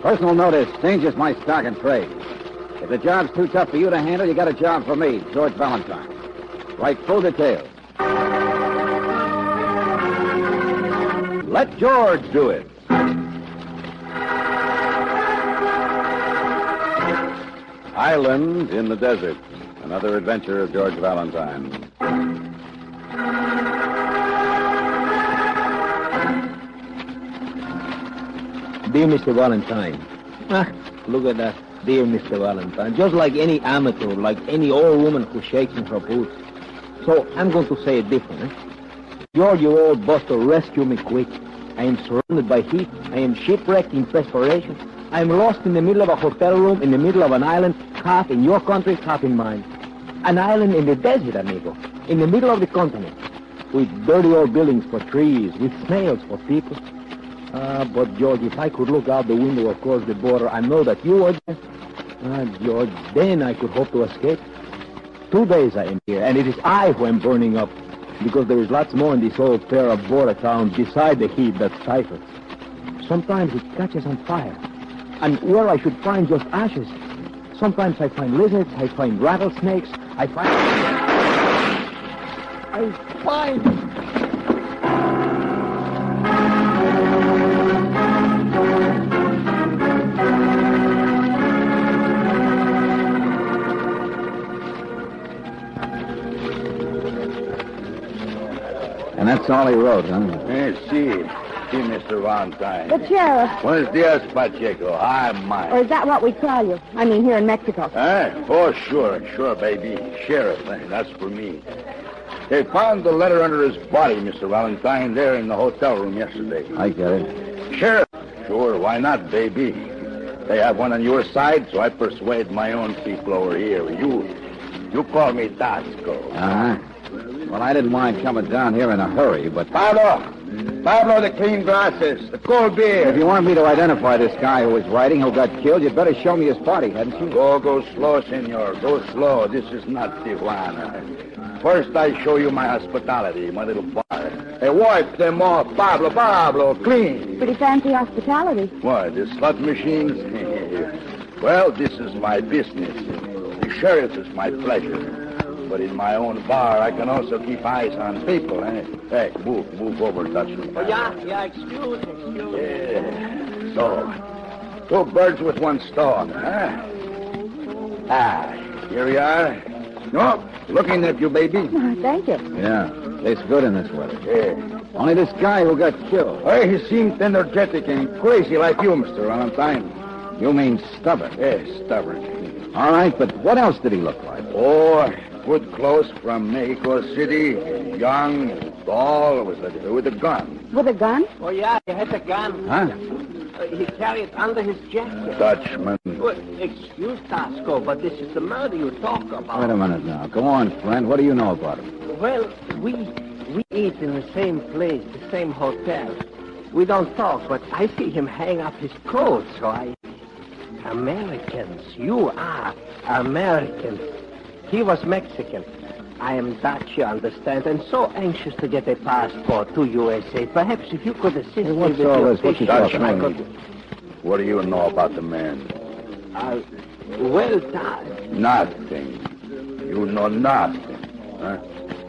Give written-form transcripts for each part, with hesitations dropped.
Personal notice changes my stock and trade. If the job's too tough for you to handle, you got a job for me, George Valentine. Write full details. Let George do it. Island in the Desert. Another adventure of George Valentine. Dear Mr. Valentine. Look at that. Dear Mr. Valentine. Just like any amateur, like any old woman who shakes in her boots. So I'm going to say it different. George, you old buster, rescue me quick. I am surrounded by heat. I am shipwrecked in perspiration. I am lost in the middle of a hotel room, in the middle of an island, half in your country, half in mine. An island in the desert, amigo. In the middle of the continent. With dirty old buildings for trees, with snails for people. But George, if I could look out the window across the border, I know that you are there. George, then I could hope to escape. 2 days I am here, and it is I who am burning up. Because there is lots more in this old pair of border towns beside the heat that stifles. Sometimes it catches on fire. And where I should find just ashes. Sometimes I find lizards, I find rattlesnakes, I find... And that's all he wrote, huh? See, Mr. Valentine. But, Sheriff. Buenos dias, Pacheco. I'm mine. Or is that what we call you? I mean, here in Mexico. Oh, sure, baby. Sheriff, that's for me. They found the letter under his body, Mr. Valentine, there in the hotel room yesterday. I get it. Sheriff? Sure, why not, baby? They have one on your side, so I persuade my own people over here. You call me Tasco. Uh-huh. Well, I didn't mind coming down here in a hurry, but... Pablo, the clean glasses, the cold beer. If you want me to identify this guy who was writing, who got killed, you'd better show me his body, hadn't you? Go slow, senor. Go slow. This is not Tijuana. First, I show you my hospitality, my little bar. Hey, wipe them off. Pablo, clean. Pretty fancy hospitality. What, the slot machines? Well, this is my business. The sheriff is my pleasure. But in my own bar, I can also keep eyes on people, eh? Hey, move over, Dutchman. Oh, yeah, excuse. Yeah. So, 2 birds with 1 stone, huh? Here we are. No, looking at you, baby. Oh, thank you. Yeah, tastes good in this weather. Yeah. Only this guy who got killed. Hey, he seemed energetic and crazy like you, Mr. Valentine. You mean stubborn? Yes, stubborn. All right, but what else did he look like? Oh, good clothes from Mexico City. Young, tall, with a gun. With a gun? Oh, yeah, he had a gun. Huh? He carried it under his jacket. Dutchman. Well, excuse, Tasco, but this is the murder you talk about. Wait a minute now. Go on, friend. What do you know about him? Well, we eat in the same place, the same hotel. We don't talk, but I see him hang up his coat, so I... Americans. You are Americans. He was Mexican. I am Dutch, you understand, and so anxious to get a passport to USA. Perhaps if you could assist me with your What's ticket, all this? I could... What do you know about the man? Well, Dad. Nothing. You know nothing. Huh?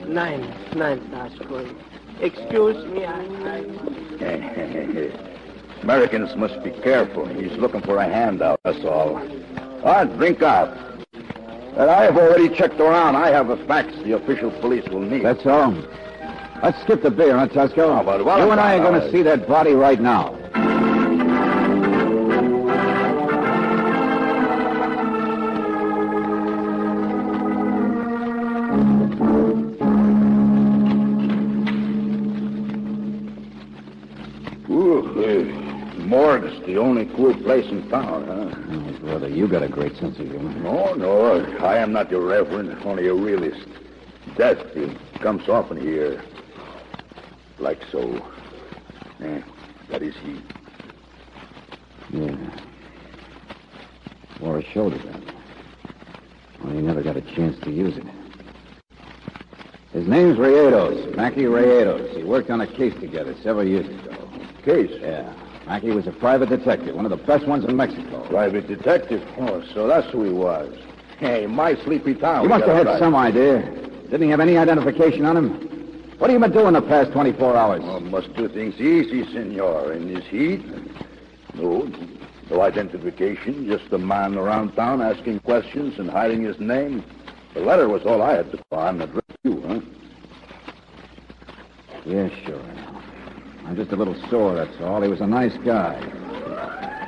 Nine, Tasco. Excuse me, Americans must be careful. He's looking for a handout, that's all. Drink up. But I have already checked around. I have the facts the official police will need. That's all. Let's skip the beer, huh, Tosco? Oh, but you and I are going to see that body right now. Morgue's the only cool place in town, huh? Oh, brother, you got a great sense of humor. No, I am not your reverend, only a realist. Death comes often here. Like so. That is he. Yeah. Wore a shoulder gun. Well, he never got a chance to use it. His name's Rayados, Mackie Rayados. He worked on a case together several years ago. Case? Yeah. Mackey was a private detective, one of the best ones in Mexico. Private detective? Oh, so that's who he was. Hey, my sleepy town. You must have had some idea. Didn't he have any identification on him? What have you been doing the past 24 hours? Oh, must do things easy, senor. In this heat? No identification. Just a man around town asking questions and hiding his name. The letter was all I had to find. Address you, huh? Yeah, sure. I'm just a little sore, that's all. He was a nice guy.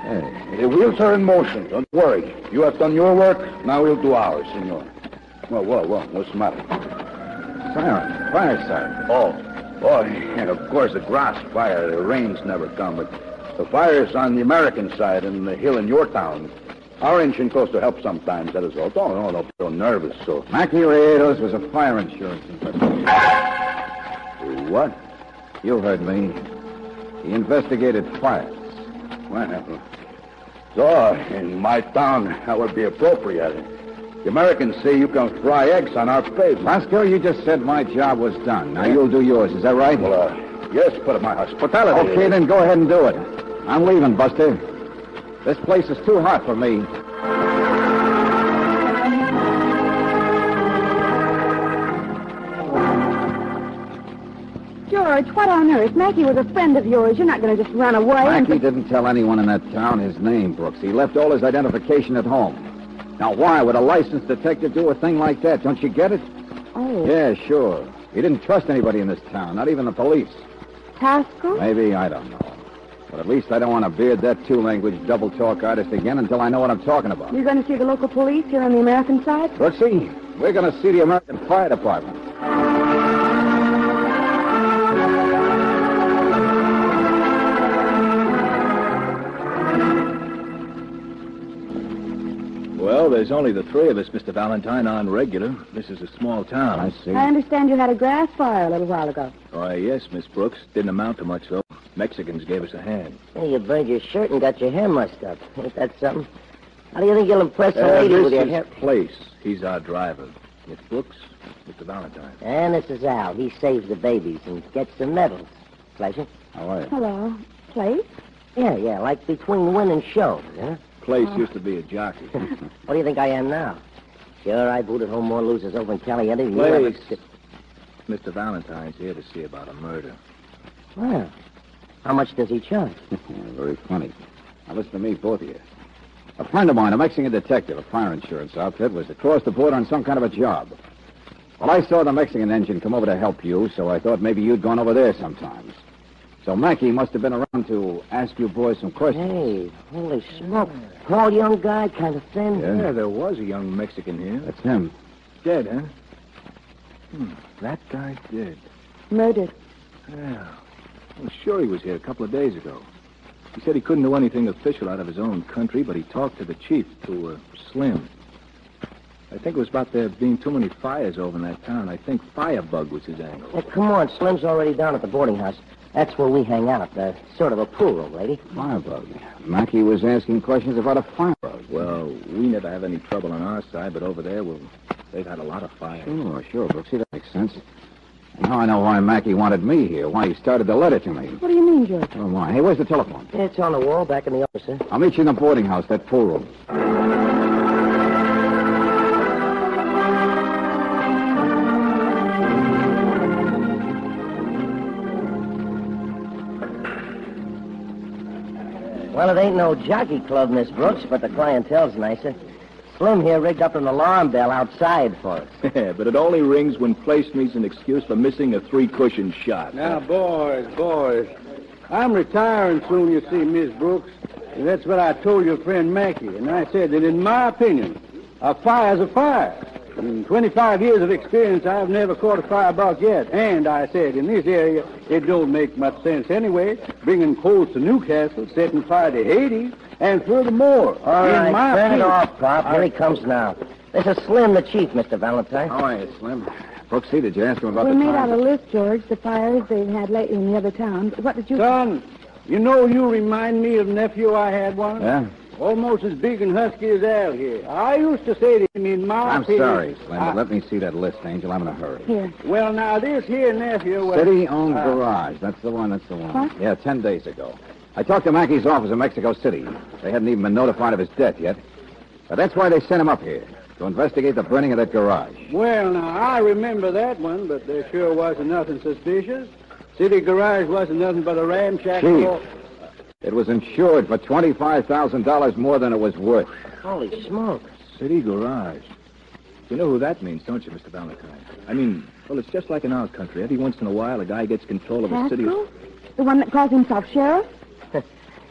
Hey. The wheels are in motion. Don't worry. You have done your work. Now we'll do ours, senor. Well, what's the matter? Siren. Fire siren. Oh, yeah, of course, a grass fire. The rains never come, but the fire's on the American side in the hill in your town. Our engine goes to help sometimes, that is all. Don't be so nervous, so... Mackey Riedos was a fire insurance investigator. What? You heard me. He investigated fires. Well, so, in my town, that would be appropriate. The Americans say you can fry eggs on our pavement. Lasco, you just said my job was done. Now you'll do yours, is that right? Well, yes, but my hospitality... Okay, then go ahead and do it. I'm leaving, Buster. This place is too hot for me. George, what on earth? Mackey was a friend of yours. You're not going to just run away. Mackey didn't tell anyone in that town his name, Brooks. He left all his identification at home. Now, why would a licensed detective do a thing like that? Don't you get it? Oh. Yeah, sure. He didn't trust anybody in this town, not even the police. Pascal? Maybe, I don't know. But at least I don't want to beard that two-language double-talk artist again until I know what I'm talking about. You're going to see the local police here on the American side? Brooksy, we're going to see the American Fire Department. Well, there's only the three of us, Mr. Valentine, on regular. This is a small town. I see. I understand you had a grass fire a little while ago. Why, yes, Miss Brooks. Didn't amount to much, though. Mexicans gave us a hand. Hey, you burned your shirt and got your hair mussed up. Ain't that something? How do you think you'll impress a lady with your hair? This is Place. He's our driver. Miss Brooks, Mr. Valentine. And this is Al. He saves the babies and gets the medals. Pleasure. How are you? Hello. Place? Yeah, like between winning shows, huh? Place used to be a jockey. What do you think I am now? Sure, I booted home more losers over in Caliente than you ever... Place. Mr. Valentine's here to see about a murder. Well, how much does he charge? Very funny. Now, listen to me, both of you. A friend of mine, a Mexican detective, a fire insurance outfit, was across the border on some kind of a job. Well, I saw the Mexican engine come over to help you, so I thought maybe you'd gone over there sometimes. So Mackey must have been around to ask you boys some questions. Hey, holy smoke. Tall young guy, kind of thin. Yeah, there was a young Mexican here. That's him. Dead, huh? That guy's dead. Murdered. Yeah. I'm sure he was here a couple of days ago. He said he couldn't do anything official out of his own country, but he talked to the chief, to Slim. I think it was about there being too many fires over in that town. I think Firebug was his angle. Hey, come on, Slim's already down at the boarding house. That's where we hang out, sort of a pool room, lady. Firebug. Mackey was asking questions about a firebug. Well, we never have any trouble on our side, but over there, they've had a lot of fire. Sure, Brooksy, that makes sense. Now I know why Mackey wanted me here, why he started the letter to me. What do you mean, George? Oh, my. Hey, where's the telephone? It's on the wall back in the office, sir. I'll meet you in the boarding house, that pool room. Well, it ain't no jockey club, Miss Brooks, but the clientele's nicer. Slim here rigged up an alarm bell outside for us. Yeah, but it only rings when Place needs an excuse for missing a three-cushion shot. Now, boys, I'm retiring soon, you see, Miss Brooks. And that's what I told your friend Mackey. And I said that in my opinion, a fire's a fire. In 25 years of experience, I've never caught a firebug yet. And I said, in this area, it don't make much sense anyway, bringing coals to Newcastle, setting fire to Haiti, and furthermore, All right, in my turn it opinion... off, Pop. Here he comes now. This is Slim, the chief, Mr. Valentine. How are you, Slim? Brooksy, did you ask him about We the made time? out a list, George, the fires they've had lately in the other towns. What did you... Son, you know you remind me of a nephew I had once. Yeah? Almost as big and husky as Al here. I used to say to him, in my I'm opinion... sorry, Slim, but let me see that list, Angel. I'm in a hurry. Here. Well, now, this here nephew... was- City-owned garage. That's the one. What? Yeah, 10 days ago. I talked to Mackey's office in Mexico City. They hadn't even been notified of his death yet. But that's why they sent him up here, to investigate the burning of that garage. Well, now, I remember that one, but there sure wasn't nothing suspicious. City garage wasn't nothing but a ramshackle... Chief, it was insured for $25,000 more than it was worth. Holy smoke. City garage. You know who that means, don't you, Mr. Valentine? I mean, well, it's just like in our country. Every once in a while, a guy gets control of a city... Pascal? The one that calls himself sheriff?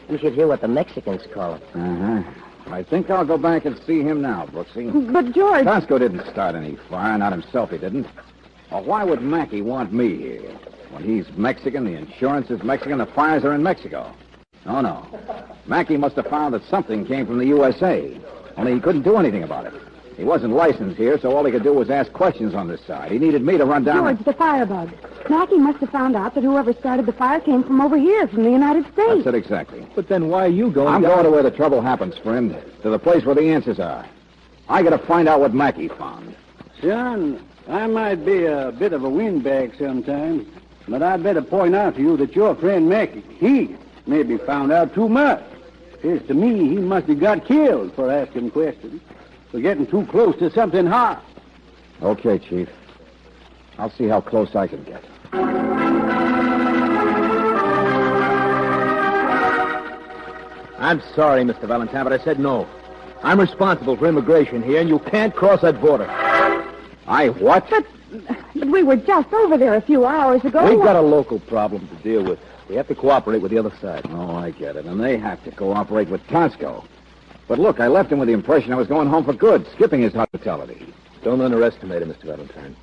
You should hear what the Mexicans call it. Uh-huh. I think I'll go back and see him now, Brooksy. But, George... Tasco didn't start any fire, not himself, he didn't. Well, why would Mackey want me here? When he's Mexican, the insurance is Mexican, the fires are in Mexico. Oh, no. Mackey must have found that something came from the USA. Only he couldn't do anything about it. He wasn't licensed here, so all he could do was ask questions on this side. He needed me to run down... George, the firebug. Mackey must have found out that whoever started the fire came from over here, from the United States. That's it exactly. But then why are you going I'm down... going to where the trouble happens, friend. To the place where the answers are. I got to find out what Mackey found. Son, I might be a bit of a windbag sometimes, but I'd better point out to you that your friend Mackey, he maybe found out too much. Appears to me he must have got killed for asking questions, for getting too close to something hot. Okay, Chief. I'll see how close I can get. I'm sorry, Mr. Valentine, but I said no. I'm responsible for immigration here, and you can't cross that border. I what? But we were just over there a few hours ago. We've got a local problem to deal with. We have to cooperate with the other side. Oh, I get it. And they have to cooperate with Tosco. But look, I left him with the impression I was going home for good, skipping his hospitality. Don't underestimate him, Mr. Valentine.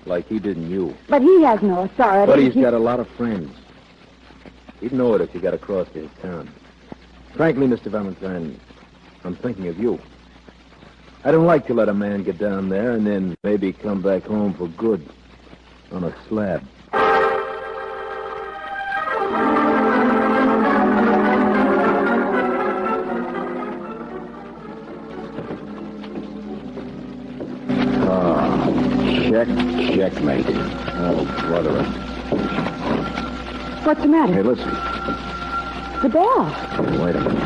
Like he didn't you. But he has no authority. But he's got a lot of friends. He'd know it if you got across to his town. Frankly, Mr. Valentine, I'm thinking of you. I don't like to let a man get down there and then maybe come back home for good on a slab. Checkmate. Oh, brother. What's the matter? Hey, listen. The bell. Oh, wait a minute.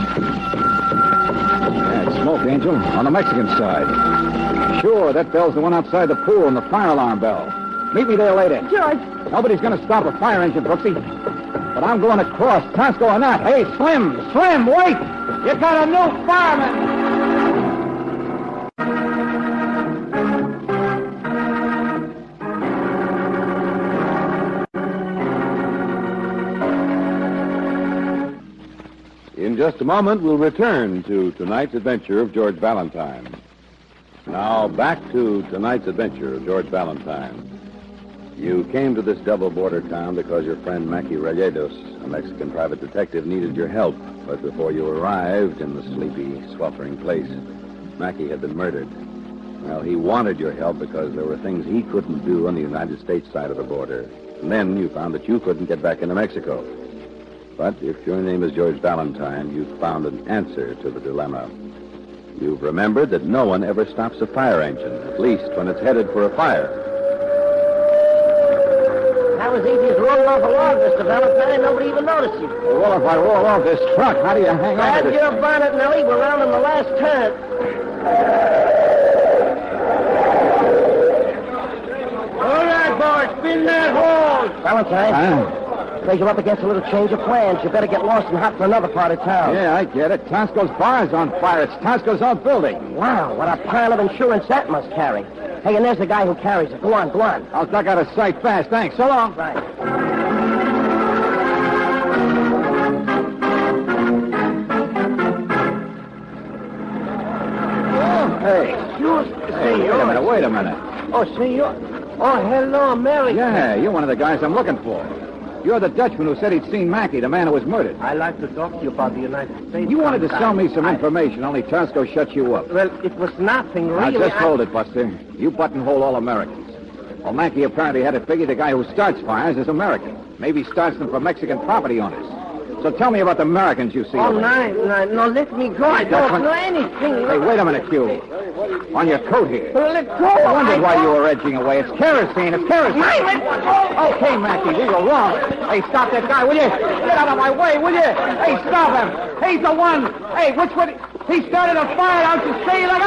Yeah, it's smoke, Angel, on the Mexican side. Sure, that bell's the one outside the pool and the fire alarm bell. Meet me there later. George. Nobody's going to stop a fire engine, Brooksy. But I'm going across, Tosco or not. Hey, Slim, wait! You got a new fireman! In just a moment, we'll return to tonight's adventure of George Valentine. Now, back to tonight's adventure of George Valentine. You came to this double border town because your friend Mackey Rayedos, a Mexican private detective, needed your help. But before you arrived in the sleepy, sweltering place, Mackey had been murdered. Well, he wanted your help because there were things he couldn't do on the United States side of the border. And then you found that you couldn't get back into Mexico. But if your name is George Valentine, you've found an answer to the dilemma. You've remembered that no one ever stops a fire engine, at least when it's headed for a fire. That was easy as rolling off a log, Mr. Valentine. Nobody even noticed you. Well, if I roll off this truck, how do you hang on Grab to this? your bonnet, Nellie. We're rounding the last turn. All right, boys. Spin that hole. Valentine. Afraid you're up against a little change of plans. You better get lost and hop for another part of town. Yeah, I get it. Tosco's bar's on fire. It's Tosco's own building. Wow, what a pile of insurance that must carry. Hey, and there's the guy who carries it. Go on. I'll duck out of sight fast. Thanks. So long. Right. Oh, hey. Wait a minute. Oh, senor. Oh, hello, Mary. Yeah, you're one of the guys I'm looking for. You're the Dutchman who said he'd seen Mackey, the man who was murdered. I'd like to talk to you about the United States. You wanted to sell me some information, only Tosco shut you up. Well, it was nothing, really. Now, just hold it, Buster. You buttonhole all Americans. Well, Mackey apparently had it figured the guy who starts fires is American. Maybe starts them for Mexican property owners. So tell me about the Americans you see. Oh, no, let me go. I don't know anything. Hey, wait a minute, Q. On your coat here. Let go. I wondered why you were edging away. It's kerosene. It's kerosene. Okay, Mackie, we were wrong. Hey, stop that guy, will you? Get out of my way, will you? Hey, stop him. He's the one. Hey, which one? He started a fire, don't you see? Like,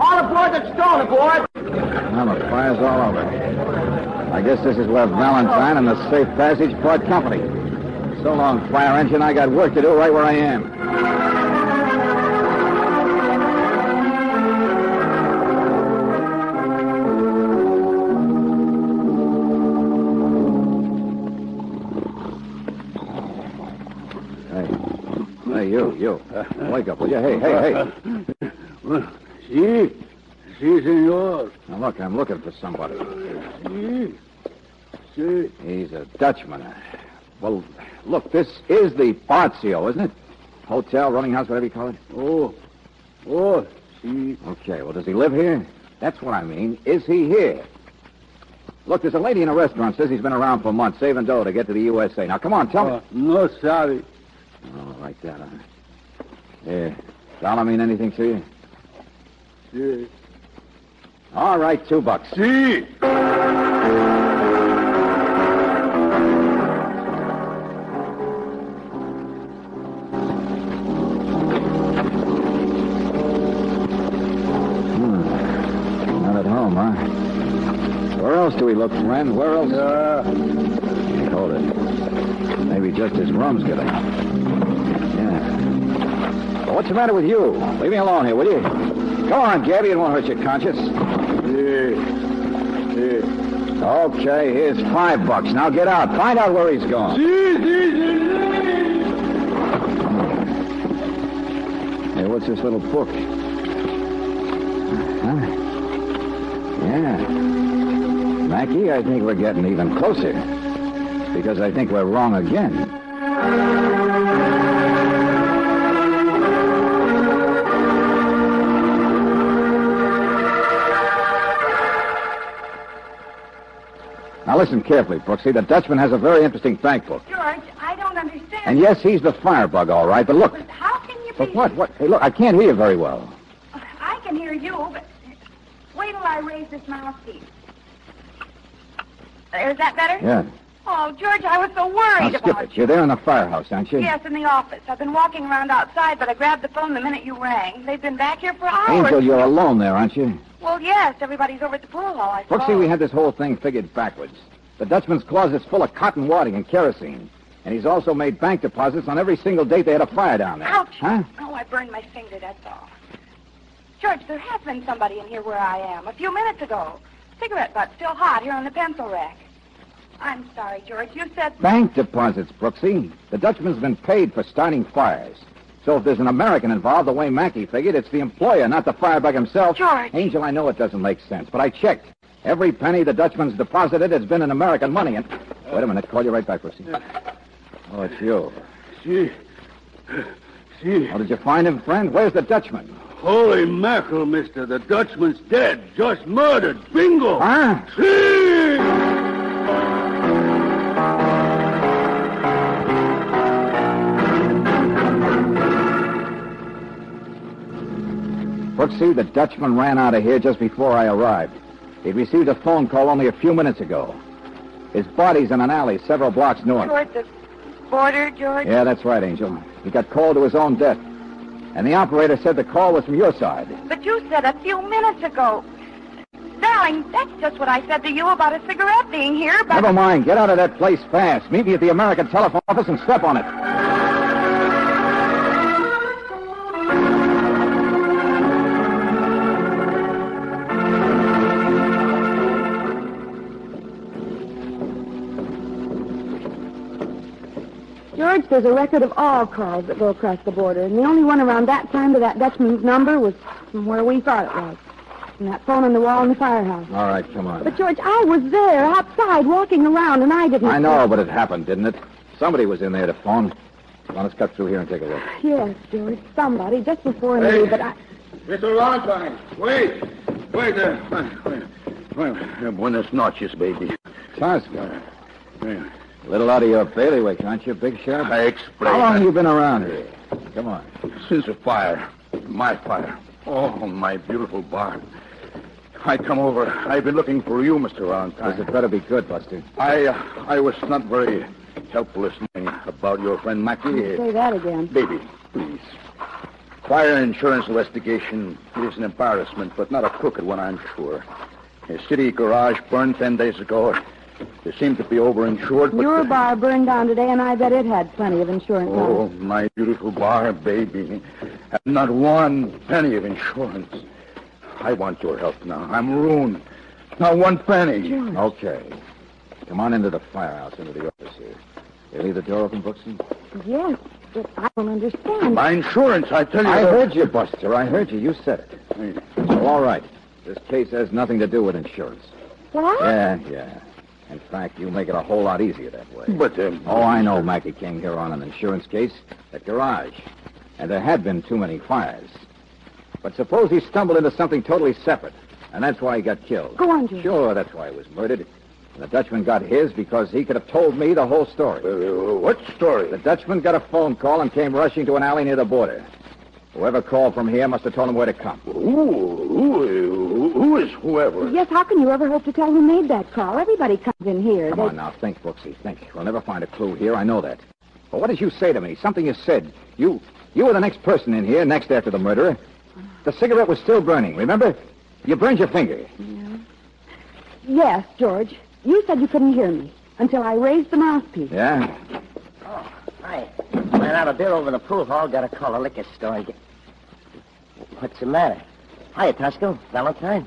all aboard the stone aboard. well, the fire's all over. I guess this is where Valentine and the Safe Passage part company. So long, fire engine. I got work to do right where I am. Hey, you. Wake up, will you? Hey. Si, senor. Now, look, I'm looking for somebody. Si. He's a Dutchman. Well, look, this is the Patio, isn't it? Hotel, running house, whatever you call it. Oh, si. Okay, well, does he live here? That's what I mean. Is he here? Look, there's a lady in a restaurant says he's been around for months, saving dough to get to the USA. Now, come on, tell me. No sabe. Oh, like that, huh? Yeah. Dollar mean anything to you? Si. All right, $2. Si. Not at home, huh? Where else do we look, friend? Where else? Hold it. Maybe just his rum's good enough. Yeah. Well, what's the matter with you? Leave me alone here, will you? Go on, Gabby. It won't hurt your conscience. Okay, here's $5. Now get out. Find out where he's going. Hey, what's this little book? Huh? Yeah. Mackie, I think we're getting even closer. Because I think we're wrong again. Now listen carefully, Brooksy. The Dutchman has a very interesting bank book. George, I don't understand. And yes, he's the firebug, all right. But look. But how can you be... But what? What? Hey, look, I can't hear you very well. I can hear you, but wait till I raise this mouthpiece. Is that better? Yeah. Oh, George, I was so worried Now skip about it. You're there in the firehouse, aren't you? Yes, in the office. I've been walking around outside, but I grabbed the phone the minute you rang. They've been back here for hours. Angel, you're alone there, aren't you? Well, yes. Everybody's over at the pool hall, I suppose. Brooksy, we had this whole thing figured backwards. The Dutchman's closet's full of cotton wadding and kerosene. And he's also made bank deposits on every single date they had a fire down there. Ouch. Huh? Oh, I burned my finger, that's all. George, there has been somebody in here where I am a few minutes ago. Cigarette butt still hot here on the pencil rack. I'm sorry, George. You said... Bank deposits, Brooksy. The Dutchman's been paid for starting fires. So if there's an American involved, the way Mackie figured, it's the employer, not the firebug himself. George. Angel, I know it doesn't make sense, but I checked. Every penny the Dutchman's deposited has been in American money. And wait a minute. Call you right back, Brooksy. Oh, it's you. Si. Oh, did you find him, friend? Where's the Dutchman? Holy mackerel, mister. The Dutchman's dead. Just murdered. Bingo. Huh? Si. Brooksy, the Dutchman ran out of here just before I arrived. He'd received a phone call only a few minutes ago. His body's in an alley several blocks north. Toward the border, George? Yeah, that's right, Angel. He got called to his own death. And the operator said the call was from your side. But you said a few minutes ago. Darling, that's just what I said to you about a cigarette being here, but... Never mind. Get out of that place fast. Meet me at the American telephone office and step on it. George, there's a record of all calls that go across the border, and the only one around that time to that Dutchman's number was from where we thought it was. From that phone on the wall in the firehouse. All right, come on. But, George, I was there, outside, walking around, and I didn't... I know, but it happened, didn't it? Somebody was in there to phone. Come on, let's cut through here and take a look. Yes, George, somebody, just before me, but I... Mr. Valentine, wait. Wait. Buenas noches, baby. Tosca. A little out of your bailiwick, aren't you, Big Sheriff? I explain. How long have you been around here? Come on. Since the fire. My fire. Oh, my beautiful bar. I come over. I've been looking for you, Mr. Valentine. This had better be good, Buster. I was not very helpful this morning about your friend Mackie. Say that again. Baby, please. Fire insurance investigation is an embarrassment, but not a crooked one, I'm sure. A city garage burned 10 days ago. They seem to be overinsured, but... Your bar burned down today, and I bet it had plenty of insurance on Oh, it. my beautiful bar, baby. Have not one penny of insurance. I want your help now. I'm ruined. Not one penny. George. Okay. Come on into the firehouse, into the office here. You leave the door open, Brooksy? Yes, but I don't understand. My insurance, I tell you. I heard you, Buster. I heard you. You said it. So, all right. This case has nothing to do with insurance. What? Yeah. In fact, you make it a whole lot easier that way. But, Oh, I know Mackie came here on an insurance case at garage. And there had been too many fires. But suppose he stumbled into something totally separate. And that's why he got killed. Go on, George. Sure, that's why he was murdered. And the Dutchman got his because he could have told me the whole story. What story? The Dutchman got a phone call and came rushing to an alley near the border. Whoever called from here must have told him where to come. Who is whoever? Yes, how can you ever hope to tell who made that call? Everybody comes in here. Come on now, think, Brooksy, think. We'll never find a clue here, I know that. But what did you say to me? Something you said. You were the next person in here, next after the murderer. The cigarette was still burning, remember? You burned your finger. Yeah. Yes, George. You said you couldn't hear me until I raised the mouthpiece. Yeah? Oh, hi. Ran out of beer over the pool hall. Got to call a liquor store and get... What's the matter? Hiya, Tosco. Valentine.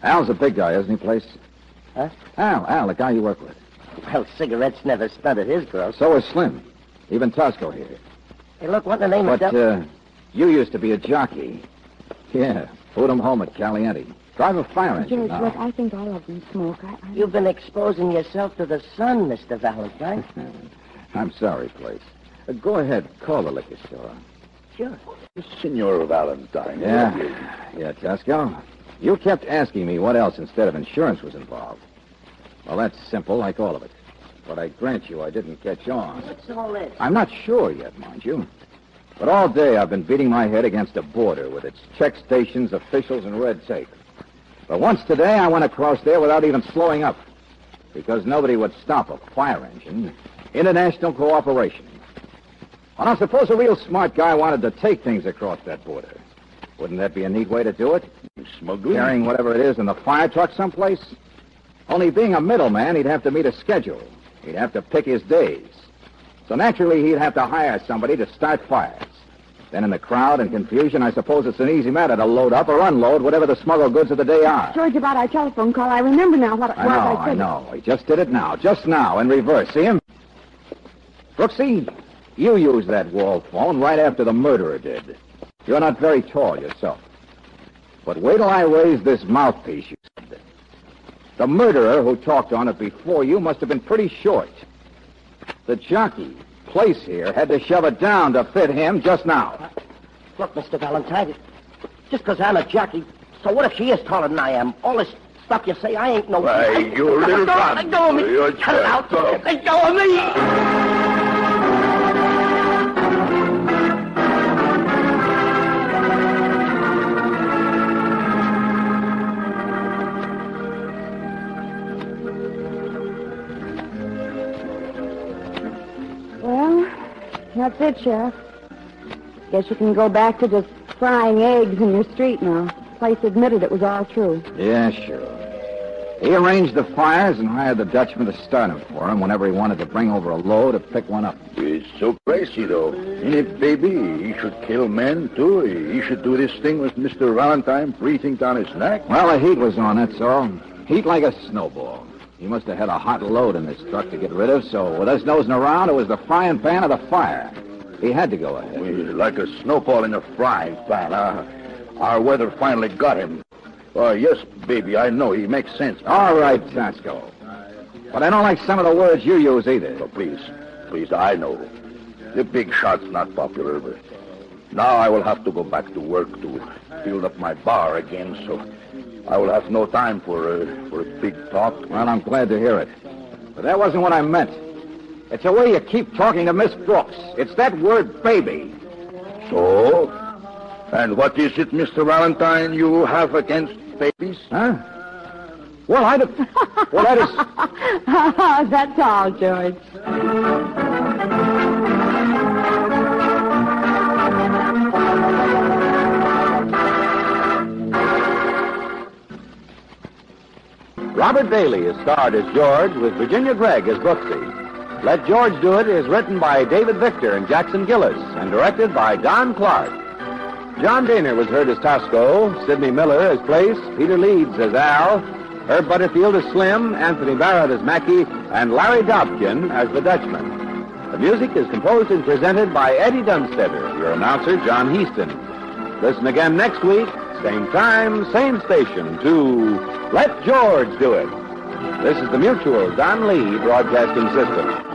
Al's a big guy, isn't he, Place? Huh? Al, the guy you work with. Well, cigarettes never stunted his girl. So is Slim. Even Tosco here. Hey, look, what in the name of... But, you used to be a jockey. Yeah, put him home at Caliente. Drive a fire engine George, now. look, I think all of them smoke. You've been exposing yourself to the sun, Mr. Valentine. I'm sorry, Place. Go ahead, call the liquor store. Sure. Senor Valentine. Yeah, Tosco. You kept asking me what else instead of insurance was involved. Well, that's simple, like all of it. But I grant you I didn't catch on. What's all this? I'm not sure yet, mind you. But all day I've been beating my head against a border with its check stations, officials, and red tape. But once today I went across there without even slowing up. Because nobody would stop a fire engine. International cooperation. Well, now, suppose a real smart guy wanted to take things across that border. Wouldn't that be a neat way to do it? Smuggling? Carrying whatever it is in the fire truck someplace? Only being a middleman, he'd have to meet a schedule. He'd have to pick his days. So naturally, he'd have to hire somebody to start fires. Then in the crowd and confusion, I suppose it's an easy matter to load up or unload whatever the smuggled goods of the day are. George, about our telephone call, I remember now what I said. I know. He just did it now. Just now, in reverse. See him? Brooksy, you used that wall phone right after the murderer did. You're not very tall yourself. But wait till I raise this mouthpiece, you said. The murderer who talked on it before you must have been pretty short. The jockey, Place here, had to shove it down to fit him just now. Look, Mr. Valentine, just because I'm a jockey, so what if she is taller than I am? All this stuff you say, I ain't no... Why, you little cunt. Let go of me. You're Cut it out. just- Let go of me. Well, that's it, Sheriff. Guess you can go back to just frying eggs in your street now. Place admitted it was all true. Yeah, sure. He arranged the fires and hired the Dutchman to start them for him whenever he wanted to bring over a load or pick one up. It's so crazy, though. And if, baby, he should kill men, too. He should do this thing with Mr. Valentine breathing down his neck. Well, the heat was on, that's all. Heat like a snowball. He must have had a hot load in this truck to get rid of, so with us nosing around, it was the frying pan of the fire. He had to go ahead. Like a snowball in a frying pan, Our weather finally got him. Yes, baby, I know. He makes sense. All right, Tosco. But I don't like some of the words you use either. Oh, please, I know. The big shot's not popular, but now I will have to go back to work to build up my bar again, so I will have no time for a big talk. Well, I'm glad to hear it. But that wasn't what I meant. It's the way you keep talking to Miss Brooks. It's that word baby. So? And what is it, Mr. Valentine, you have against babies? Huh? Well, I just... That's all, George. Robert Bailey is starred as George with Virginia Gregg as Brooksy. Let George Do It is written by David Victor and Jackson Gillis and directed by Don Clark. John Daner was heard as Tosco, Sidney Miller as Place, Peter Leeds as Al, Herb Butterfield as Slim, Anthony Barrett as Mackie, and Larry Dobkin as the Dutchman. The music is composed and presented by Eddie Dunstetter, your announcer, John Heaston. Listen again next week, same time, same station, to Let George Do It. This is the Mutual Don Lee Broadcasting System.